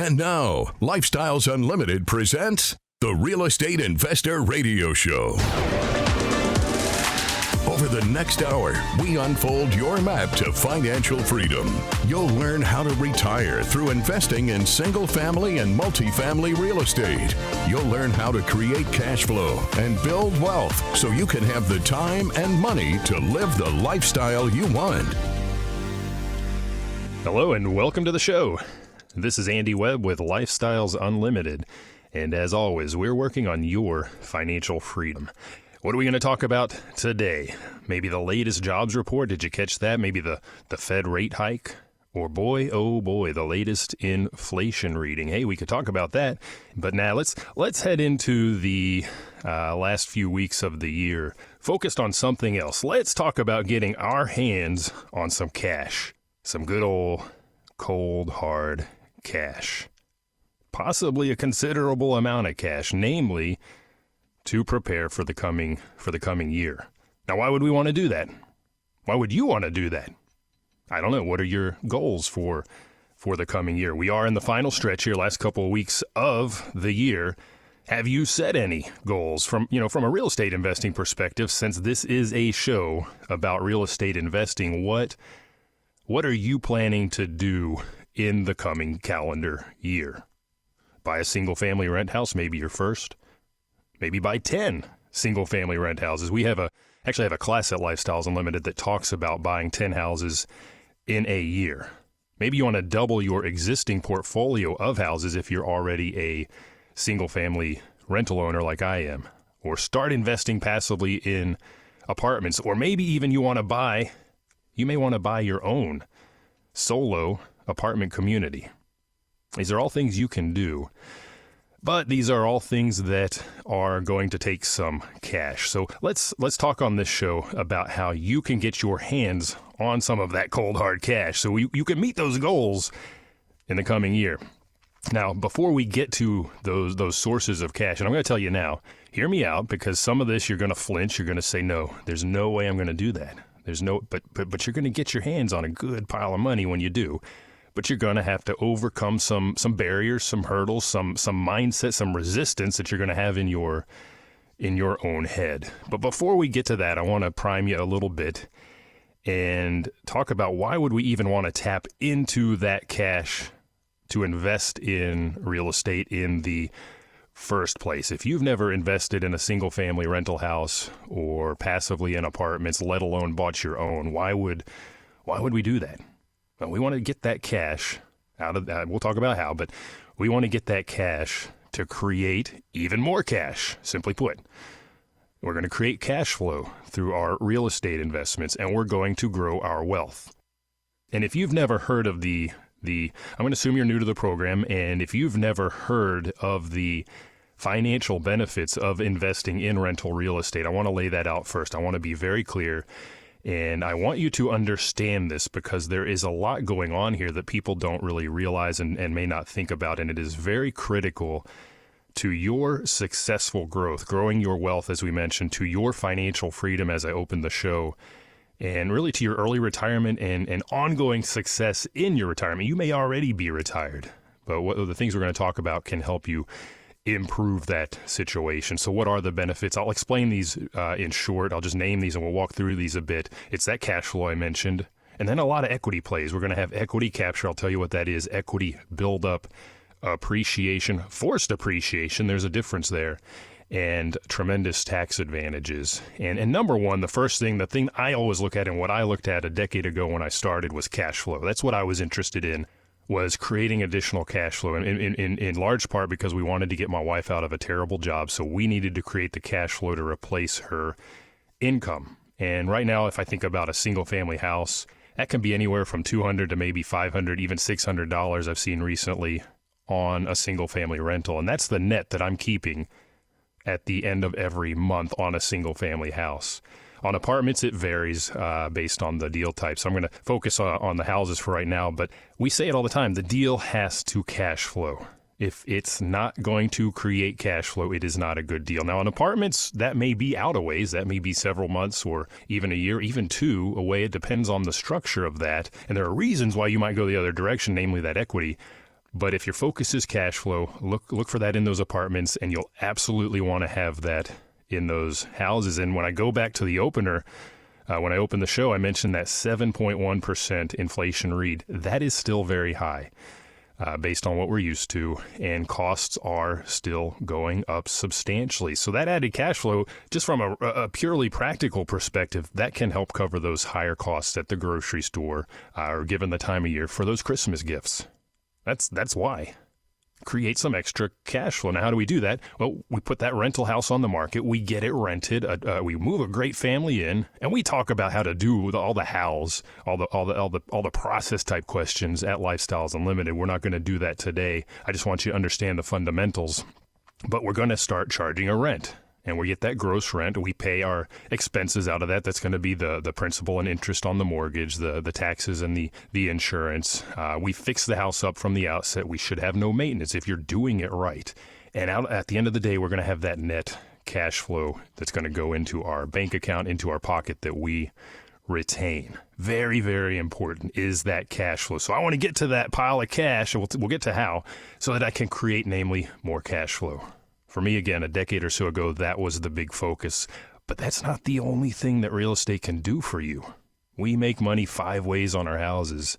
And now, Lifestyles Unlimited presents the Real Estate Investor Radio Show. Over the next hour, we unfold your map to financial freedom. You'll learn how to retire through investing in single family and multifamily real estate. You'll learn how to create cash flow and build wealth so you can have the time and money to live the lifestyle you want. Hello and welcome to the show. This is Andy Webb with Lifestyles Unlimited. And as always, we're working on your financial freedom. What are we going to talk about today? Maybe the latest jobs report. Did you catch that? Maybe the Fed rate hike? Or boy, oh boy, the latest inflation reading. Hey, we could talk about that. But now let's head into the last few weeks of the year, focused on something else. Let's talk about getting our hands on some cash. Some good old cold, hard cash. Possibly a considerable amount of cash, namely to prepare for the coming year. Now, why would we want to do that? Why would you want to do that? I don't know. What are your goals for the coming year? We are in the final stretch here, last couple of weeks of the year. Have you set any goals from a real estate investing perspective? Since this is a show about real estate investing, what are you planning to do in the coming calendar year? Buy a single family rent house, maybe your first. Maybe buy 10 single family rent houses. We actually have a class at Lifestyles Unlimited that talks about buying 10 houses in a year. Maybe you want to double your existing portfolio of houses if you're already a single family rental owner like I am, or start investing passively in apartments, or maybe even you may want to buy your own solo apartment community. These are all things you can do, but these are all things that are going to take some cash. So let's talk on this show about how you can get your hands on some of that cold hard cash so you can meet those goals in the coming year. Now, before we get to those sources of cash, and I'm going to tell you now, hear me out, because some of this you're going to flinch. You're going to say, no, there's no way I'm going to do that. But you're going to get your hands on a good pile of money when you do. But you're going to have to overcome some barriers, some hurdles, some mindset, some resistance that you're going to have in your own head. But before we get to that, I want to prime you a little bit and talk about why would we even want to tap into that cash to invest in real estate in the first place. If you've never invested in a single family rental house or passively in apartments, let alone bought your own, why would we do that? Well, we want to get that cash out of that. We'll talk about how, but we want to get that cash to create even more cash. Simply put, we're going to create cash flow through our real estate investments, and we're going to grow our wealth. And if you've never heard of I'm going to assume you're new to the program, and if you've never heard of the financial benefits of investing in rental real estate, I want to lay that out first. I want to be very clear, and I want you to understand this because there is a lot going on here that people don't really realize and may not think about, and it is very critical to your successful growth, growing your wealth, as we mentioned, to your financial freedom, as I opened the show, and really to your early retirement and ongoing success in your retirement. You may already be retired, but the things we're going to talk about can help you improve that situation. So what are the benefits? I'll explain these in short. I'll just name these and we'll walk through these a bit. It's that cash flow I mentioned, and then a lot of equity plays. We're going to have equity capture. I'll tell you what that is. Equity buildup, appreciation, forced appreciation. There's a difference there. And tremendous tax advantages. And number one, the thing I always look at, and what I looked at a decade ago when I started, was cash flow. That's what I was interested in, was creating additional cash flow, and in large part because we wanted to get my wife out of a terrible job, so we needed to create the cash flow to replace her income. And right now, if I think about a single family house, that can be anywhere from $200 to maybe $500, even $600 I've seen recently on a single family rental. And that's the net that I'm keeping at the end of every month on a single family house. On apartments, it varies based on the deal type. So I'm going to focus on the houses for right now, but we say it all the time, the deal has to cash flow. If it's not going to create cash flow, it is not a good deal. Now, on apartments, that may be out a ways. That may be several months or even a year, even two away. It depends on the structure of that. And there are reasons why you might go the other direction, namely that equity. But if your focus is cash flow, look for that in those apartments, and you'll absolutely want to have that in those houses. And when I go back to the opener, when I opened the show, I mentioned that 7.1% inflation read. That is still very high based on what we're used to, and costs are still going up substantially. So that added cash flow, just from a purely practical perspective, that can help cover those higher costs at the grocery store or given the time of year for those Christmas gifts. That's why. Create some extra cash flow. Now, how do we do that? Well, we put that rental house on the market. We get it rented. We move a great family in, and we talk about how to do all the hows, all the process type questions at Lifestyles Unlimited. We're not going to do that today. I just want you to understand the fundamentals. But we're going to start charging a rent. And we get that gross rent. We pay our expenses out of that. That's going to be the principal and interest on the mortgage, the taxes and the insurance. We fix the house up from the outset. We should have no maintenance if you're doing it right. And at the end of the day, we're going to have that net cash flow that's going to go into our bank account, into our pocket that we retain. Very, very important is that cash flow. So I want to get to that pile of cash, and we'll get to how, so that I can create, namely, more cash flow. For me, again, a decade or so ago, that was the big focus. But that's not the only thing that real estate can do for you. We make money 5 ways on our houses,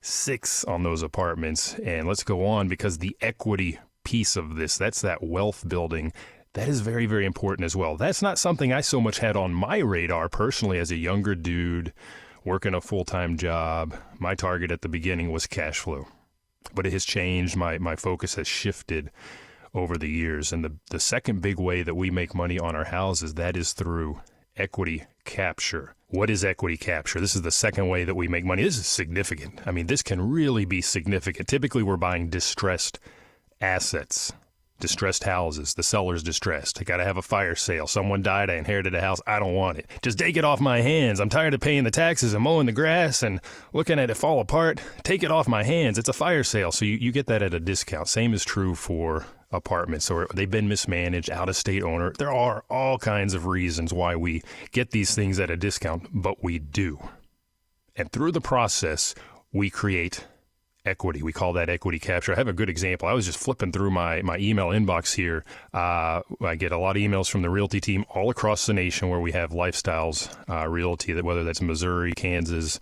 6 on those apartments. And let's go on, because the equity piece of this, that's that wealth building, that is very, very important as well. That's not something I so much had on my radar personally as a younger dude working a full-time job. My target at the beginning was cash flow. But it has changed. My focus has shifted over the years. And the second big way that we make money on our houses, that is through equity capture. What is equity capture? This is the second way that we make money. This is significant. I mean, this can really be significant. Typically, we're buying distressed assets, distressed houses. The seller's distressed. I got to have a fire sale. Someone died. I inherited a house. I don't want it. Just take it off my hands. I'm tired of paying the taxes and mowing the grass and looking at it fall apart. Take it off my hands. It's a fire sale. So you get that at a discount. Same is true for apartments, or they've been mismanaged, out-of-state owner. There are all kinds of reasons why we get these things at a discount, but we do. And through the process, we create equity. We call that equity capture. I have a good example. I was just flipping through my email inbox here. I get a lot of emails from the realty team all across the nation where we have Lifestyles Realty, whether that's Missouri, Kansas,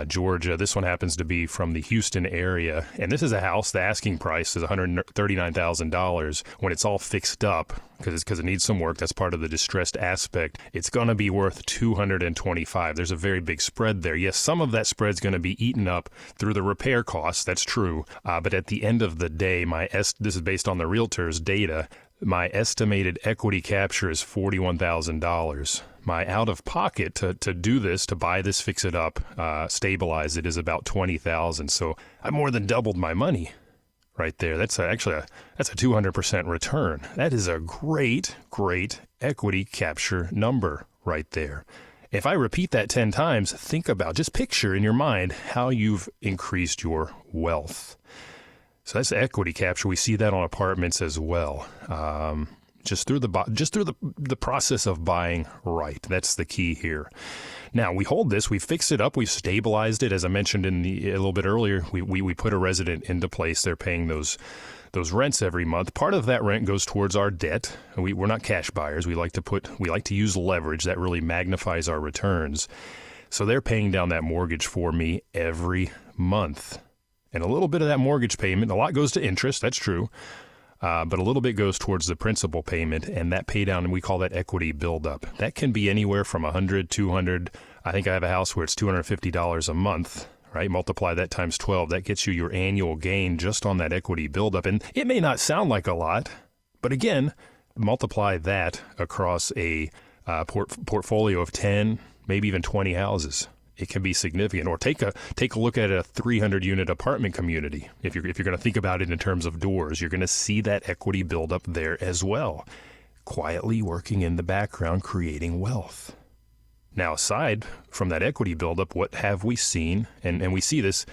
Georgia. This one happens to be from the Houston area. And this is a house, the asking price is $139,000. When it's all fixed up, because it needs some work, that's part of the distressed aspect, it's going to be worth $225,000. There's a very big spread there. Yes, some of that spread's going to be eaten up through the repair costs. That's true. But at the end of the day, this is based on the realtor's data, my estimated equity capture is $41,000. My out-of-pocket to do this, to buy this, fix it up, stabilize it, is about $20,000. So I more than doubled my money right there. That's actually a 200% return. That is a great, great equity capture number right there. If I repeat that 10 times, think about, just picture in your mind how you've increased your wealth. So that's equity capture. We see that on apartments as well. Just through the process of buying right. That's the key here. Now, we hold this, we fix it up, we've stabilized it. As I mentioned a little bit earlier, we put a resident into place. They're paying those rents every month. Part of that rent goes towards our debt. We're not cash buyers. We like to use leverage that really magnifies our returns. So they're paying down that mortgage for me every month. And a little bit of that mortgage payment, a lot goes to interest, that's true. But a little bit goes towards the principal payment, and that pay down, we call that equity buildup. That can be anywhere from $100, $200. I think I have a house where it's $250 a month, right? Multiply that times 12. That gets you your annual gain just on that equity buildup. And it may not sound like a lot, but again, multiply that across a portfolio of 10, maybe even 20 houses. It can be significant. Or take a look at a 300-unit apartment community. If you're going to think about it in terms of doors, you're going to see that equity build up there as well, quietly working in the background, creating wealth. Now, aside from that equity buildup, what have we seen? And we see this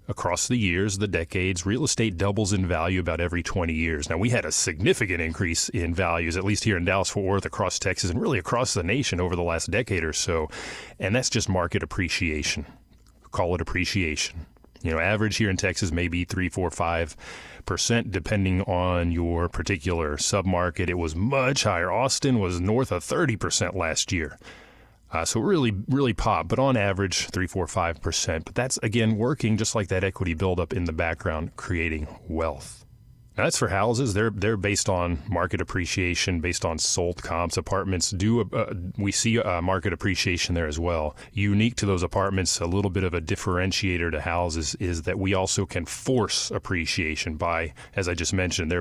across the years, the decades. Real estate doubles in value about every 20 years. Now, we had a significant increase in values, at least here in Dallas-Fort Worth, across Texas, and really across the nation over the last decade or so. And that's just market appreciation. Call it appreciation. Average here in Texas may be 3, 4, 5%, depending on your particular submarket. It was much higher. Austin was north of 30% last year. So really, really pop, but on average, 3, 4, 5%. But that's, again, working just like that equity buildup in the background, creating wealth. Now, that's for houses. They're based on market appreciation, based on sold comps. Apartments we see market appreciation there as well. Unique to those apartments, a little bit of a differentiator to houses is that we also can force appreciation by, as I just mentioned,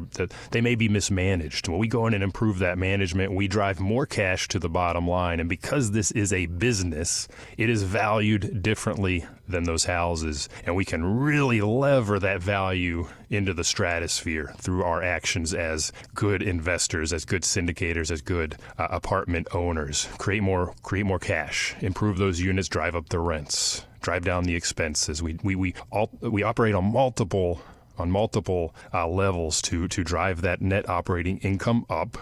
they may be mismanaged. Well, we go in and improve that management. We drive more cash to the bottom line. And because this is a business, it is valued differently than those houses. And we can really lever that value into the stratosphere through our actions as good investors, as good syndicators, as good apartment owners. Create more cash, improve those units, drive up the rents, drive down the expenses. We operate on multiple levels to drive that net operating income up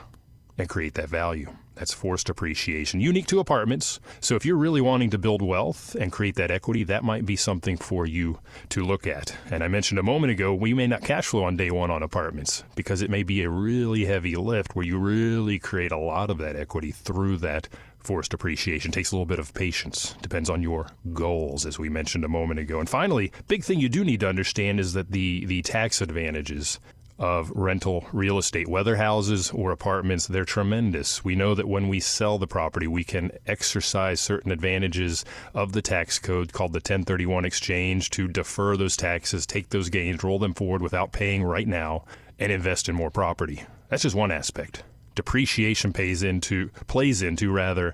and create that value. That's forced appreciation, unique to apartments. So if you're really wanting to build wealth and create that equity, that might be something for you to look at. And I mentioned a moment ago, we may not cash flow on day one on apartments because it may be a really heavy lift where you really create a lot of that equity through that forced appreciation. Takes a little bit of patience. Depends on your goals, as we mentioned a moment ago. And finally, big thing you do need to understand is that the tax advantages of rental real estate, whether houses or apartments, they're tremendous. We know that when we sell the property, we can exercise certain advantages of the tax code called the 1031 exchange to defer those taxes, take those gains, roll them forward without paying right now, and invest in more property. That's just one aspect. Depreciation plays into the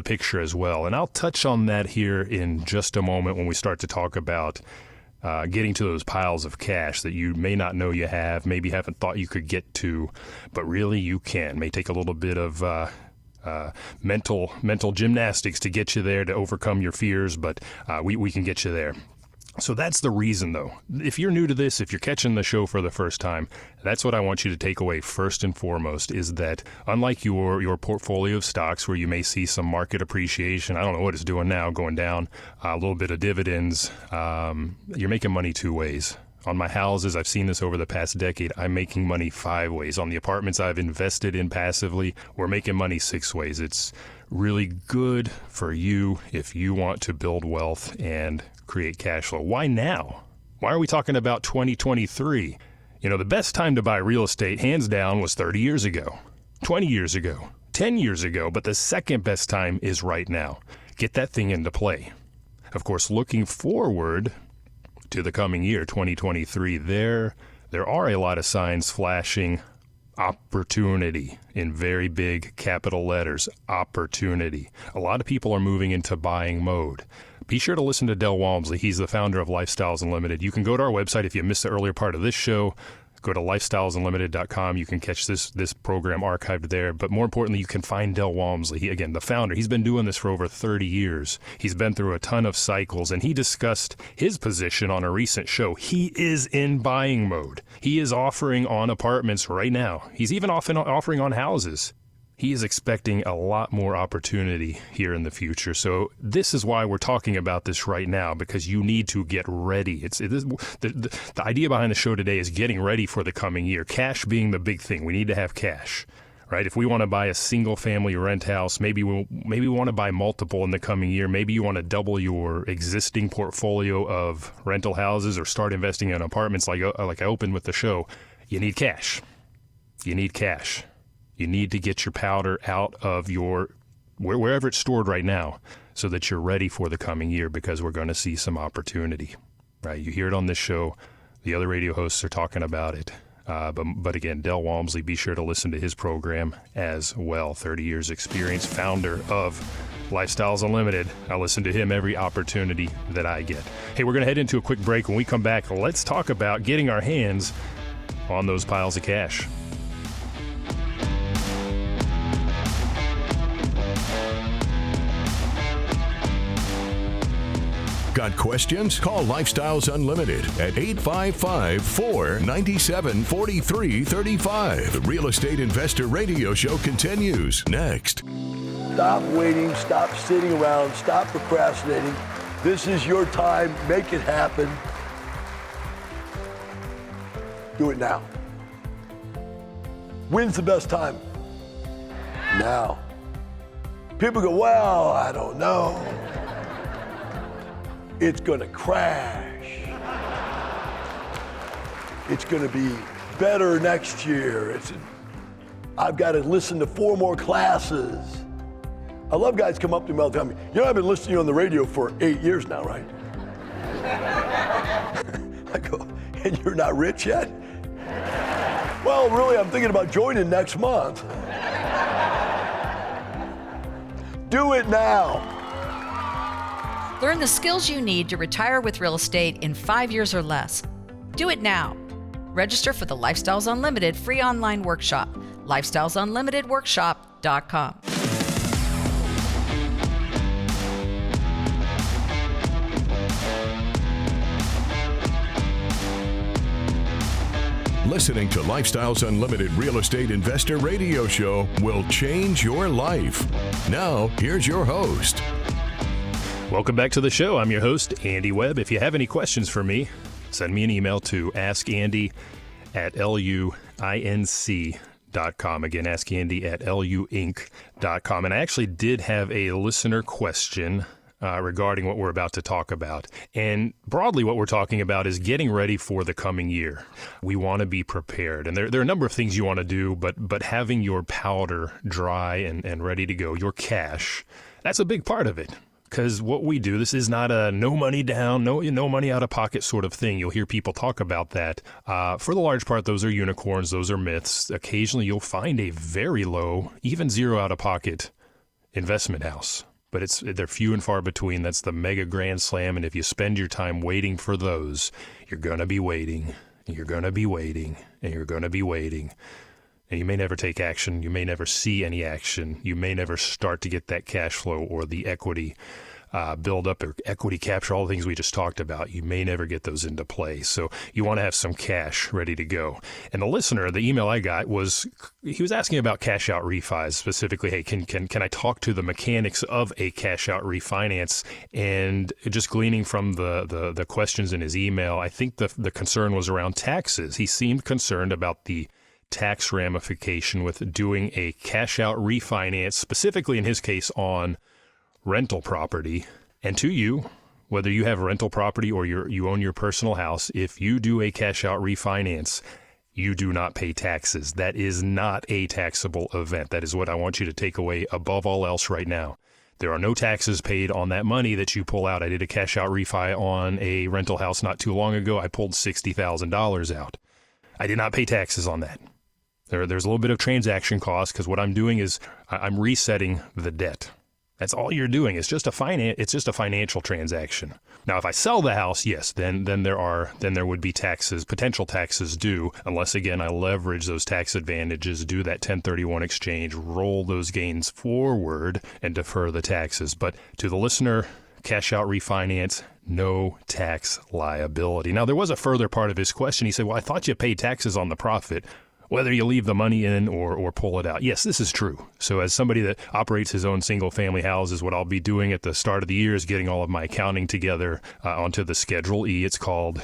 picture as well. And I'll touch on that here in just a moment when we start to talk about getting to those piles of cash that you may not know you have, maybe haven't thought you could get to, but really you can. May take a little bit of mental gymnastics to get you there, to overcome your fears, but we can get you there. So that's the reason, though. If you're new to this, if you're catching the show for the first time, that's what I want you to take away first and foremost, is that unlike your portfolio of stocks where you may see some market appreciation, I don't know what it's doing now, going down, a little bit of dividends, you're making money two ways. On my houses, I've seen this over the past decade, I'm making money 5 ways. On the apartments I've invested in passively, we're making money 6 ways. It's really good for you if you want to build wealth and create cash flow. Why now? Why are we talking about 2023? The best time to buy real estate, hands down, was 30 years ago, 20 years ago, 10 years ago, but the second best time is right now. Get that thing into play. Of course, looking forward to the coming year, 2023, there are a lot of signs flashing opportunity in very big capital letters, opportunity. A lot of people are moving into buying mode. Be sure to listen to Del Walmsley. He's the founder of Lifestyles Unlimited. You can go to our website if you missed the earlier part of this show. Go to lifestylesunlimited.com. You can catch this program archived there. But more importantly, you can find Del Walmsley. He, again, the founder. He's been doing this for over 30 years. He's been through a ton of cycles, and he discussed his position on a recent show. He is in buying mode. He is offering on apartments right now. He's even offering on houses. He is expecting a lot more opportunity here in the future. So this is why we're talking about this right now, because you need to get ready. The idea behind the show today is getting ready for the coming year. Cash being the big thing. We need to have cash, right? If we want to buy a single family rent house, maybe we want to buy multiple in the coming year. Maybe you want to double your existing portfolio of rental houses or start investing in apartments like I opened with the show. You need cash. You need cash. You need to get your powder out of wherever it's stored right now so that you're ready for the coming year, because we're going to see some opportunity, right? You hear it on this show. The other radio hosts are talking about it. But again, Del Walmsley, be sure to listen to his program as well. 30 years experience, founder of Lifestyles Unlimited. I listen to him every opportunity that I get. Hey, we're going to head into a quick break. When we come back, let's talk about getting our hands on those piles of cash. Got questions? Call Lifestyles Unlimited at 855-497-4335. The Real Estate Investor Radio Show continues next. Stop waiting. Stop sitting around. Stop procrastinating. This is your time. Make it happen. Do it now. When's the best time? Now. People go, well, I don't know. It's gonna crash. It's gonna be better next year. I've got to listen to 4 more classes. I love guys come up to me all the time. You know, I've been listening to you on the radio for 8 years now, right? I go, and you're not rich yet? Well, really, I'm thinking about joining next month. Do it now. Learn the skills you need to retire with real estate in 5 years or less. Do it now. Register for the Lifestyles Unlimited free online workshop, lifestylesunlimitedworkshop.com. Listening to Lifestyles Unlimited Real Estate Investor Radio Show will change your life. Now, here's your host. Welcome back to the show. I'm your host, Andy Webb. If you have any questions for me, send me an email to askandy@luinc.com. Again, askandy@luinc.com. And I actually did have a listener question regarding what we're about to talk about. And broadly, what we're talking about is getting ready for the coming year. We want to be prepared. And there are a number of things you want to do, but having your powder dry and ready to go, your cash, that's a big part of it. Because what we do, this is not a no money down, no money out of pocket sort of thing. You'll hear people talk about that. For the large part, those are unicorns. Those are myths. Occasionally, you'll find a very low, even zero out of pocket investment house. But they're few and far between. That's the mega grand slam. And if you spend your time waiting for those, you're going to be waiting. And you're going to be waiting. And you're going to be waiting. And you may never take action. You may never see any action. You may never start to get that cash flow or the equity build up or equity capture, all the things we just talked about. You may never get those into play. So you want to have some cash ready to go. And the listener, the email I got he was asking about cash out refis specifically. Hey, can I talk to the mechanics of a cash out refinance? And just gleaning from the questions in his email, I think the concern was around taxes. He seemed concerned about the tax ramification with doing a cash out refinance, specifically in his case on rental property. And to you, whether you have rental property or you own your personal house, if you do a cash out refinance, you do not pay taxes. That is not a taxable event. That is what I want you to take away above all else right now. There are no taxes paid on that money that you pull out. I did a cash out refi on a rental house not too long ago. I pulled $60,000 out. I did not pay taxes on that. There's a little bit of transaction cost because what I'm doing is I'm resetting the debt. That's all you're doing. It's just a financial transaction. Now, if I sell the house, yes, then there would be taxes, potential taxes due, unless again I leverage those tax advantages, do that 1031 exchange, roll those gains forward, and defer the taxes. But to the listener, cash out refinance, no tax liability. Now, there was a further part of his question. He said, well, I thought you paid taxes on the profit, whether you leave the money in or pull it out. Yes, this is true. So as somebody that operates his own single-family houses, what I'll be doing at the start of the year is getting all of my accounting together onto the Schedule E, it's called,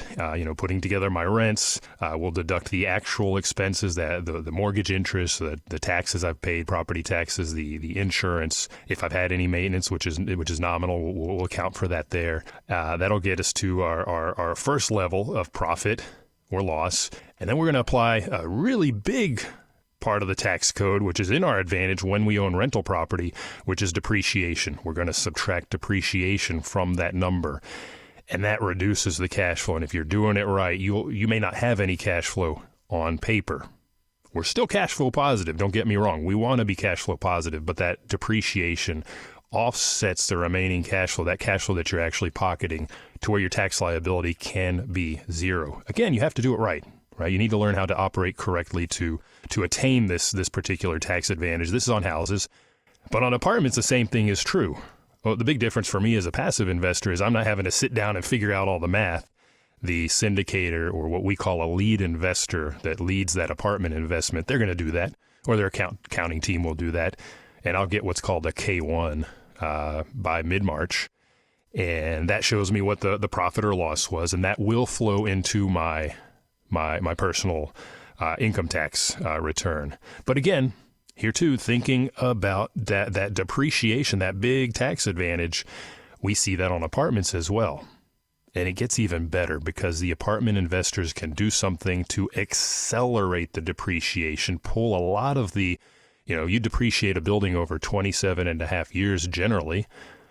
putting together my rents. We'll deduct the actual expenses, the mortgage interest, the taxes I've paid, property taxes, the insurance. If I've had any maintenance, which is nominal, we'll account for that there. That'll get us to our first level of profit or loss. And then we're going to apply a really big part of the tax code, which is in our advantage when we own rental property, which is depreciation. We're going to subtract depreciation from that number, and that reduces the cash flow. And if you're doing it right, you may not have any cash flow on paper. We're still cash flow positive, don't get me wrong. We want to be cash flow positive, but that depreciation offsets the remaining cash flow, that cash flow that you're actually pocketing, to where your tax liability can be zero. Again, you have to do it right? You need to learn how to operate correctly to attain this particular tax advantage. This is on houses, but on apartments, the same thing is true. Well, the big difference for me as a passive investor is I'm not having to sit down and figure out all the math. The syndicator, or what we call a lead investor that leads that apartment investment, they're going to do that, or their accounting team will do that, and I'll get what's called a K1 by mid-March. And that shows me what the profit or loss was, and that will flow into my personal income tax return. But again, here too, thinking about that depreciation, that big tax advantage, we see that on apartments as well. And it gets even better because the apartment investors can do something to accelerate the depreciation, pull a lot of the, you depreciate a building over 27 and a half years generally,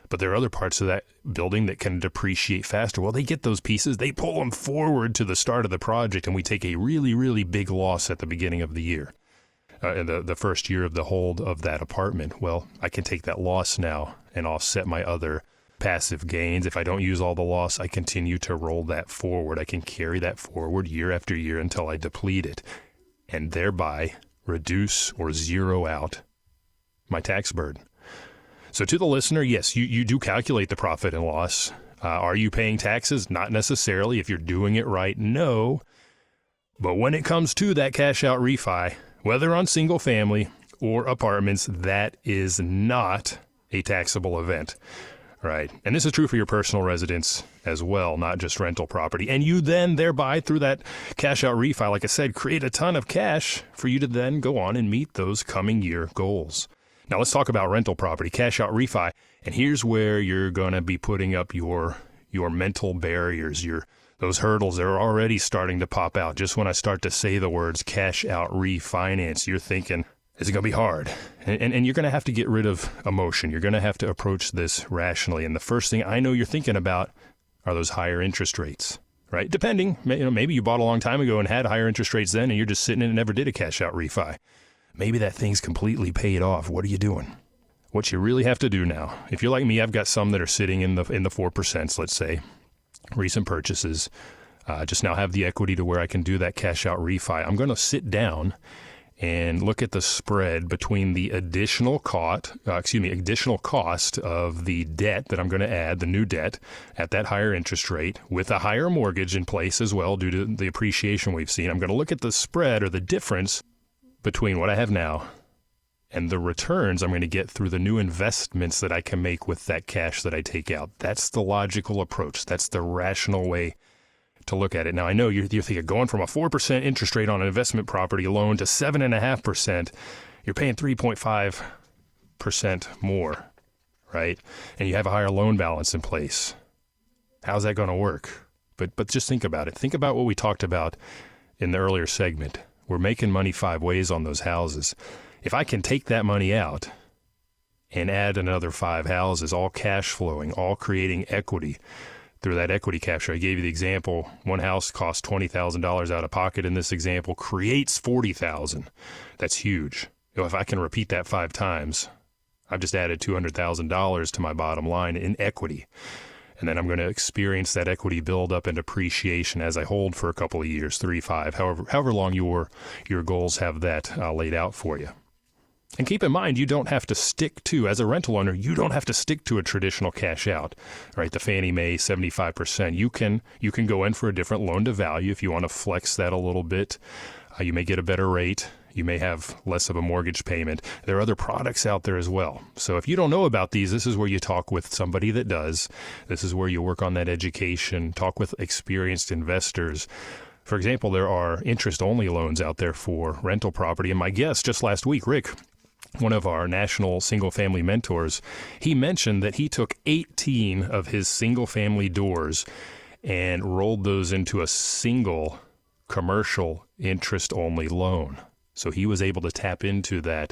but there are other parts of that building that can depreciate faster. Well, they get those pieces, they pull them forward to the start of the project, and we take a really, really big loss at the beginning of the year, the first year of the hold of that apartment. Well, I can take that loss now and offset my other passive gains. If I don't use all the loss, I continue to roll that forward. I can carry that forward year after year until I deplete it, and thereby reduce or zero out my tax burden. So to the listener, yes, you do calculate the profit and loss. Are you paying taxes? Not necessarily. If you're doing it right, no. But when it comes to that cash out refi, whether on single family or apartments, that is not a taxable event, right? And this is true for your personal residence as well, not just rental property. And you then thereby, through that cash out refi, like I said, create a ton of cash for you to then go on and meet those coming year goals. Now let's talk about rental property, cash out refi. And here's where you're going to be putting up your mental barriers, those hurdles that are already starting to pop out. Just when I start to say the words cash out refinance, you're thinking, is it going to be hard? And you're going to have to get rid of emotion. You're going to have to approach this rationally. And the first thing I know you're thinking about are those higher interest rates, right? Depending, maybe you bought a long time ago and had higher interest rates then, and you're just sitting in and never did a cash out refi. Maybe that thing's completely paid off. What are you doing? What you really have to do now, if you're like me, I've got some that are sitting in the 4%, let's say, recent purchases, just now have the equity to where I can do that cash out refi. I'm going to sit down and look at the spread between the additional cost of the debt that I'm going to add, the new debt at that higher interest rate with a higher mortgage in place as well due to the appreciation we've seen. I'm going to look at the spread or the difference between what I have now and the returns I'm going to get through the new investments that I can make with that cash that I take out. That's the logical approach. That's the rational way to look at it. Now, I know you're thinking going from a 4% interest rate on an investment property loan to 7.5%, you're paying 3.5% more, right? And you have a higher loan balance in place. How's that going to work? But just think about it. Think about what we talked about in the earlier segment. We're making money 5 ways on those houses. If I can take that money out and add another 5 houses, all cash flowing, all creating equity through that equity capture. I gave you the example. One house costs $20,000 out of pocket in this example, creates $40,000. That's huge. If I can repeat that 5 times, I've just added $200,000 to my bottom line in equity. And then I'm going to experience that equity build up and appreciation as I hold for a couple of years, 3, 5, however long your goals have that laid out for you. And keep in mind, you don't have to stick to, as a rental owner, you don't have to stick to a traditional cash out, right? The Fannie Mae 75%. You can go in for a different loan to value if you want to flex that a little bit. You may get a better rate. You may have less of a mortgage payment. There are other products out there as well. So if you don't know about these, this is where you talk with somebody that does. This is where you work on that education, talk with experienced investors. For example, there are interest-only loans out there for rental property. And my guest just last week, Rick, one of our national single-family mentors, he mentioned that he took 18 of his single-family doors and rolled those into a single commercial interest-only loan. So he was able to tap into the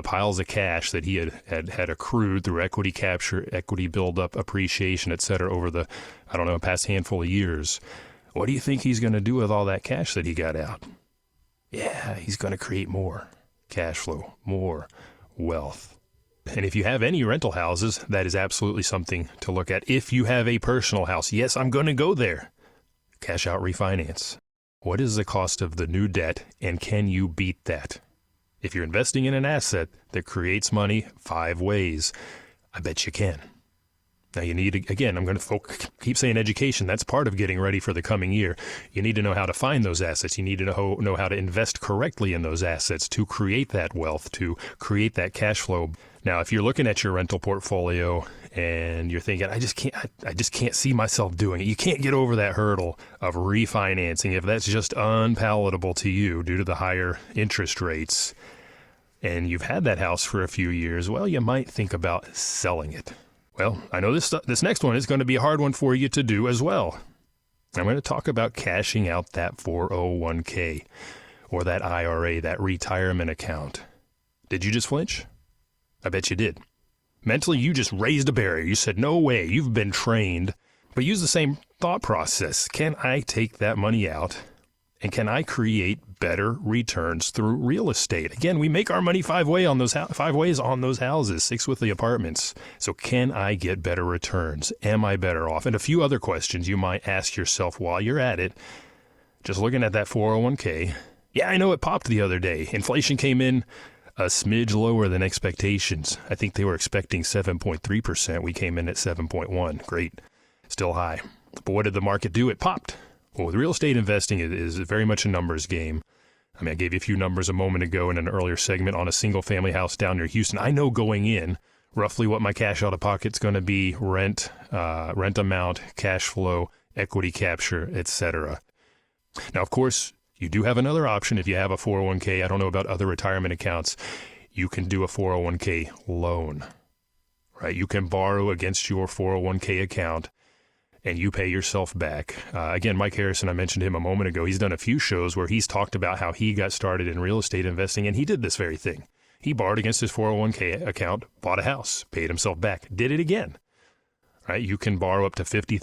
piles of cash that he had accrued through equity capture, equity buildup, appreciation, et cetera, over the, past handful of years. What do you think he's going to do with all that cash that he got out? Yeah, he's going to create more cash flow, more wealth. And if you have any rental houses, that is absolutely something to look at. If you have a personal house, yes, I'm going to go there. Cash out refinance. What is the cost of the new debt, and can you beat that? If you're investing in an asset that creates money 5 ways, I bet you can. Now you need, again, I'm going to keep saying education. That's part of getting ready for the coming year. You need to know how to find those assets. You need to know how to invest correctly in those assets to create that wealth, to create that cash flow. Now, if you're looking at your rental portfolio and you're thinking, I just can't see myself doing it. You can't get over that hurdle of refinancing if that's just unpalatable to you due to the higher interest rates. And you've had that house for a few years. Well, you might think about selling it. Well, I know this next one is going to be a hard one for you to do as well. I'm going to talk about cashing out that 401k or that IRA, that retirement account. Did you just flinch? I bet you did. Mentally, you just raised a barrier. You said, no way, you've been trained. But use the same thought process. Can I take that money out? And can I create better returns through real estate? Again, we make our money 5 ways on those houses, 6 with the apartments. So can I get better returns? Am I better off? And a few other questions you might ask yourself while you're at it. Just looking at that 401k. Yeah, I know it popped the other day. Inflation came in a smidge lower than expectations. I think they were expecting 7.3%. We came in at 7.1. Great. Still high. But what did the market do? It popped. Well, with real estate investing, it is very much a numbers game. I mean, I gave you a few numbers a moment ago in an earlier segment on a single family house down near Houston. I know going in roughly what my cash out of pocket's going to be, rent amount, cash flow, equity capture, etc. Now, of course, you do have another option if you have a 401k. I don't know about other retirement accounts. You can do a 401k loan, right? You can borrow against your 401k account and you pay yourself back. Again, Mike Harrison, I mentioned him a moment ago. He's done a few shows where he's talked about how he got started in real estate investing, and he did this very thing. He borrowed against his 401k account, bought a house, paid himself back, did it again. Right? You can borrow up to $50,000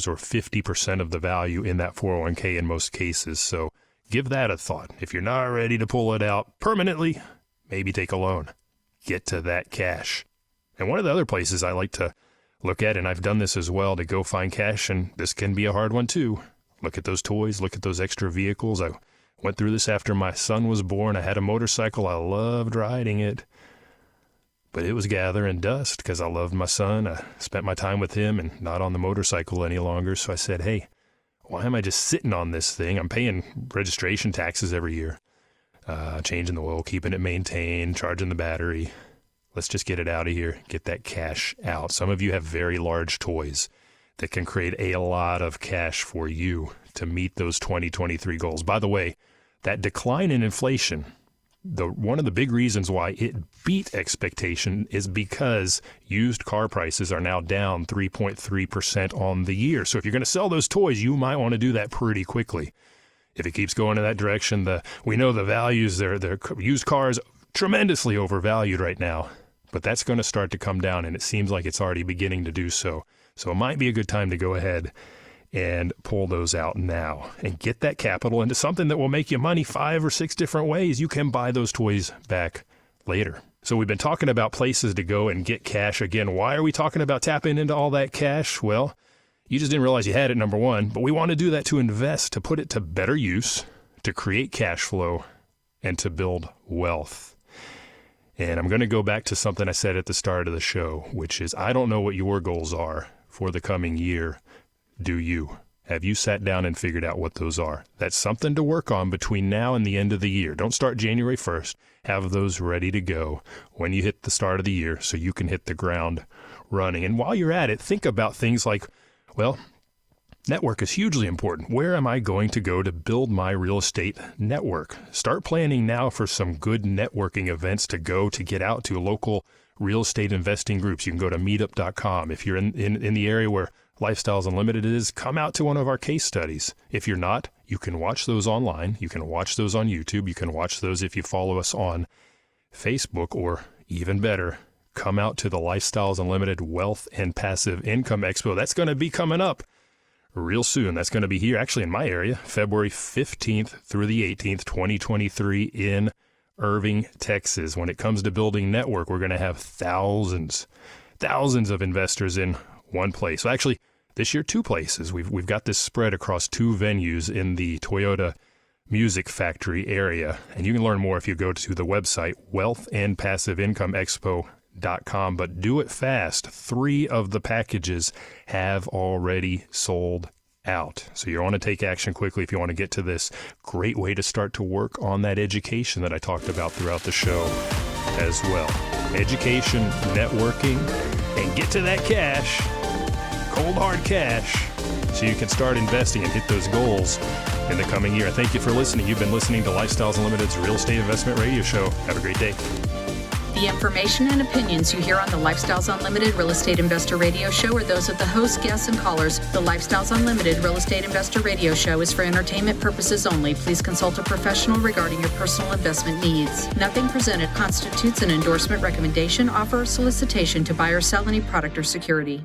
or 50% of the value in that 401k in most cases. So give that a thought. If you're not ready to pull it out permanently, maybe take a loan. Get to that cash. And one of the other places I like to look at, and I've done this as well, to go find cash, and this can be a hard one too. Look at those toys, look at those extra vehicles. I went through this after my son was born. I had a motorcycle. I loved riding it. But it was gathering dust because I loved my son. I spent my time with him and not on the motorcycle any longer. So I said, hey, why am I just sitting on this thing? I'm paying registration taxes every year, changing the oil, keeping it maintained, charging the battery. Let's just get it out of here, get that cash out. Some of you have very large toys that can create a lot of cash for you to meet those 2023 goals. By the way, that decline in inflation, one of the big reasons why it beat expectation is because used car prices are now down 3.3% on the year. So if you're going to sell those toys, you might want to do that pretty quickly. If it keeps going in that direction, we know the values, they're used cars tremendously overvalued right now. But that's going to start to come down, and it seems like it's already beginning to do so. So it might be a good time to go ahead and pull those out now and get that capital into something that will make you money 5 or 6 different ways. You can buy those toys back later. So we've been talking about places to go and get cash. Again, why are we talking about tapping into all that cash? Well, you just didn't realize you had it, number one. But we want to do that to invest, to put it to better use, to create cash flow, and to build wealth. And I'm going to go back to something I said at the start of the show, which is I don't know what your goals are for the coming year. Do you? Have you sat down and figured out what those are? That's something to work on between now and the end of the year. Don't start January 1st. Have those ready to go when you hit the start of the year so you can hit the ground running. And while you're at it, think about things like, well, network is hugely important. Where am I going to go to build my real estate network? Start planning now for some good networking events to go to get out to local real estate investing groups. You can go to meetup.com. If you're in the area where Lifestyles Unlimited is, come out to one of our case studies. If you're not, you can watch those online. You can watch those on YouTube. You can watch those if you follow us on Facebook, or even better, come out to the Lifestyles Unlimited Wealth and Passive Income Expo. That's going to be coming up real soon. That's going to be here, actually in my area, February 15th through the 18th, 2023 in Irving, Texas. When it comes to building network, we're going to have thousands of investors in one place. So actually, this year, 2 places. We've got this spread across 2 venues in the Toyota Music Factory area. And you can learn more if you go to the website, wealthandpassiveincomeexpo.com. lifestylesUnlimited.com, but do it fast. 3 of the packages have already sold out. So you want to take action quickly if you want to get to this great way to start to work on that education that I talked about throughout the show as well. Education, networking, and get to that cash, cold hard cash, so you can start investing and hit those goals in the coming year. Thank you for listening. You've been listening to Lifestyles Unlimited's Real Estate Investment Radio Show. Have a great day. The information and opinions you hear on the Lifestyles Unlimited Real Estate Investor Radio Show are those of the hosts, guests, and callers. The Lifestyles Unlimited Real Estate Investor Radio Show is for entertainment purposes only. Please consult a professional regarding your personal investment needs. Nothing presented constitutes an endorsement, recommendation, offer, or solicitation to buy or sell any product or security.